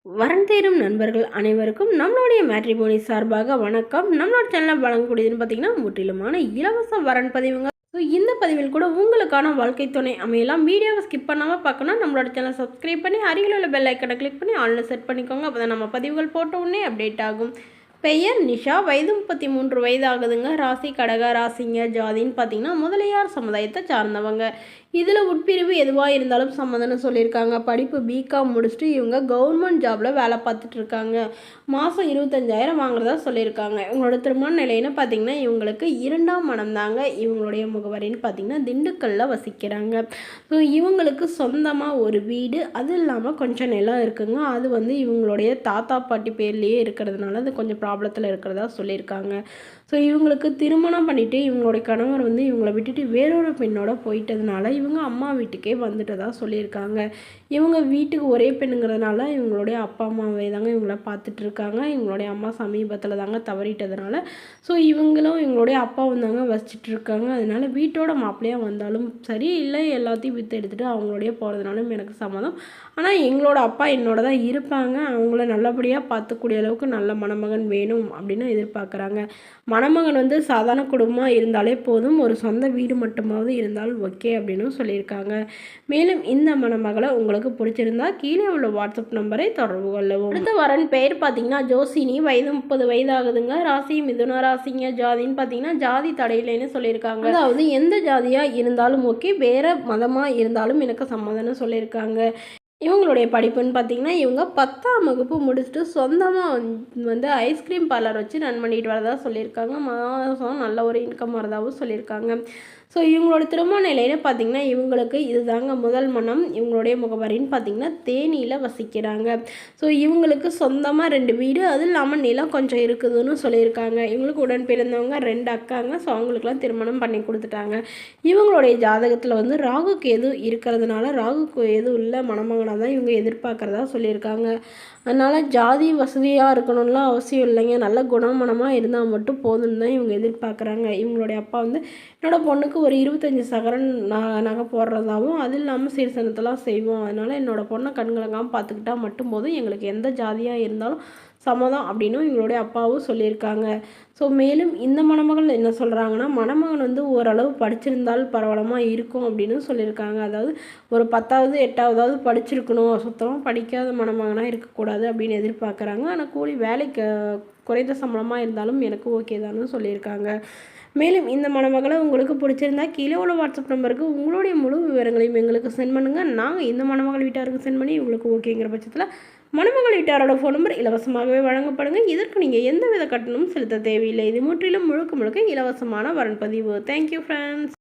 வரன் தேடும் நண்பர்கள் அனைவருக்கும் நம்மளுடைய மேட்ரிமோனி சார்பாக வணக்கம். நம்மளோட சேனலில் வழங்கக்கூடியதுன்னு பார்த்தீங்கன்னா முற்றிலுமான இலவச வரன் பதிவுங்க. ஸோ இந்த பதிவில் கூட உங்களுக்கான வாழ்க்கை துணை அமையலாம். வீடியோவை ஸ்கிப் பண்ணாமல் பார்க்கணும். நம்மளோட சேனலை சப்ஸ்கிரைப் பண்ணி அருகில் உள்ள பெல் ஐக்கனை கிளிக் பண்ணி ஆன்லைன் செட் பண்ணிக்கோங்க. அப்போ தான் நம்ம பதிவுகள் போட்ட உடனே அப்டேட் ஆகும். பெயர் நிஷா, வயது 33 வயது ஆகுதுங்க. ராசி கடக ராசிங்க. ஜாதின்னு பார்த்தீங்கன்னா முதலியார் சமுதாயத்தை சார்ந்தவங்க. இதில் உட்பிரிவு எதுவாக இருந்தாலும் சம்மதம்னு சொல்லியிருக்காங்க. படிப்பு பிகாம் முடிச்சுட்டு இவங்க கவர்மெண்ட் ஜாபில் வேலை பார்த்துட்டு இருக்காங்க. மாதம் 25,000 வாங்குறதா சொல்லியிருக்காங்க. இவங்களோட திருமண நிலைன்னு பார்த்திங்கன்னா இவங்களுக்கு 2ஆம் மனம் தாங்க. இவங்களுடைய முகவரின்னு பார்த்திங்கன்னா திண்டுக்கல்லில் வசிக்கிறாங்க. ஸோ இவங்களுக்கு சொந்தமாக ஒரு வீடு, அது இல்லாமல் கொஞ்சம் நிலம் இருக்குங்க. அது இவங்களுடைய தாத்தா பாட்டி பேர்லேயே இருக்கிறதுனால அது கொஞ்சம் ப்ராப்ளத்தில் இருக்கிறதா சொல்லியிருக்காங்க. ஸோ இவங்களுக்கு திருமணம் பண்ணிவிட்டு இவங்களுடைய கணவர் இவங்களை விட்டுட்டு வேறொரு பெண்ணோட போயிட்டதுனால இவங்க அம்மா வீட்டுக்கே வந்துட்டதாக சொல்லியிருக்காங்க. இவங்க வீட்டுக்கு ஒரே பெண்ணுங்கிறதுனால இவங்களுடைய அப்பா அம்மாவே தாங்க இவங்கள பார்த்துட்ருக்காங்க. இவங்களுடைய அம்மா சமீபத்தில் தாங்க தவறிட்டதுனால ஸோ இவங்களும் இவங்களுடைய அப்பாவும் தாங்க வசிச்சிட்ருக்காங்க. அதனால் வீட்டோட மாப்பிள்ளையாக வந்தாலும் சரி, இல்லை எல்லாத்தையும் விற்று எடுத்துகிட்டு அவங்களுடைய போகிறதுனாலும் எனக்கு சம்மதம். ஆனால் எங்களோட அப்பா என்னோட தான் இருப்பாங்க. அவங்கள நல்லபடியாக பார்த்துக்கூடிய அளவுக்கு நல்ல மணமகன் வேணும் அப்படின்னு எதிர்பார்க்குறாங்க. மணமகன் சாதாரண குடும்பமாக இருந்தாலே போதும், ஒரு சொந்த வீடு மட்டுமாவது இருந்தால் ஓகே அப்படின்னு சொல்லியிருக்காங்க. மேலும் இந்த மணமகளை உங்களுக்கு பிடிச்சிருந்தா கீழே உள்ள வாட்ஸ்அப் நம்பரை தொடர்பு கொள்ளவும். அடுத்த வரன் பெயர் பார்த்தீங்கன்னா ஜோசினி, வயது 30 வயது ஆகுதுங்க. ராசி மிதுன ராசிங்க. ஜாதின்னு பார்த்தீங்கன்னா ஜாதி தடையில்லைன்னு சொல்லியிருக்காங்க. அதாவது எந்த ஜாதியாக இருந்தாலும் ஓகே, வேறு மதமாக இருந்தாலும் எனக்கு சம்மதம்னு சொல்லியிருக்காங்க. இவங்களுடைய படிப்புன்னு பார்த்திங்கன்னா இவங்க 10ஆம் வகுப்பு முடிச்சுட்டு சொந்தமாக ஐஸ்கிரீம் பார்லர் வச்சு ரன் பண்ணிட்டு வரதா சொல்லியிருக்காங்க. மாதம் நல்ல ஒரு இன்கம் வரதாகவும் சொல்லியிருக்காங்க. ஸோ இவங்களோட திருமண நிலைன்னு பார்த்திங்கன்னா இவங்களுக்கு இதுதாங்க முதல் மனம். இவங்களுடைய முகவரின்னு பார்த்திங்கன்னா தேனியில் வசிக்கிறாங்க. ஸோ இவங்களுக்கு சொந்தமாக 2 வீடு, அது இல்லாமல் நிலம் கொஞ்சம் இருக்குதுன்னு சொல்லியிருக்காங்க. இவங்களுக்கு உடன் பிறந்தவங்க 2 அக்காங்க. ஸோ அவங்களுக்குலாம் திருமணம் பண்ணி கொடுத்துட்டாங்க. இவங்களுடைய ஜாதகத்தில் ராகு கேது இருக்கிறதுனால ராகு கேது உள்ள மணமகனாக தான் இவங்க எதிர்பார்க்குறதா சொல்லியிருக்காங்க. அதனால் ஜாதி வசதியாக இருக்கணும்லாம் அவசியம் இல்லைங்க. நல்ல குணமனமாக இருந்தால் மட்டும் போதும்னு தான் இவங்க எதிர்பார்க்குறாங்க. இவங்களுடைய அப்பா என்னோடய பொண்ணுக்கு ஒரு 25 சவரன் நகை போடுறதாகவும், அது இல்லாமல் சீர்சனத்தெல்லாம் செய்வோம். அதனால் என்னோடய பொண்ணை கண்கலங்காமல் பார்த்துக்கிட்டா மட்டும் போதும், எங்களுக்கு எந்த ஜாதியாக இருந்தாலும் சம்மதம் அப்படின்னு எங்களுடைய அப்பாவும் சொல்லியிருக்காங்க. ஸோ மேலும் இந்த மணமகள் என்ன சொல்கிறாங்கன்னா, மணமகன் ஓரளவு படிச்சிருந்தால் பரவலமாக இருக்கும் அப்படின்னு சொல்லியிருக்காங்க. அதாவது ஒரு 10வது 8வது படிச்சிருக்கணும், சுத்தமாக படிக்காத மணமகனாக இருக்கக்கூடாது அப்படின்னு எதிர்பார்க்குறாங்க. ஆனால் கூலி வேலைக்கு குறைந்த சம்பளமாக இருந்தாலும் எனக்கு ஓகே தான்னு சொல்லியிருக்காங்க. மேலும் இந்த மணமகளை உங்களுக்கு பிடிச்சிருந்தா கீழே உள்ள வாட்ஸ்அப் நம்பருக்கு உங்களுடைய முழு விவரங்களையும் எங்களுக்கு சென்ட் பண்ணுங்கள். நாங்கள் இந்த மணமகள் வீட்டாருக்கு சென்ட் பண்ணி உங்களுக்கு ஓகேங்கிற பட்சத்தில் மணமகள் வீட்டாரோட ஃபோன் நம்பர் இலவசமாகவே வழங்கப்படுங்க. இதற்கு நீங்கள் எந்த வித கட்டணமும் செலுத்த தேவையில்லை. இது முற்றிலும் முழுக்க இலவசமான வரன் பதிவு. Thank you friends.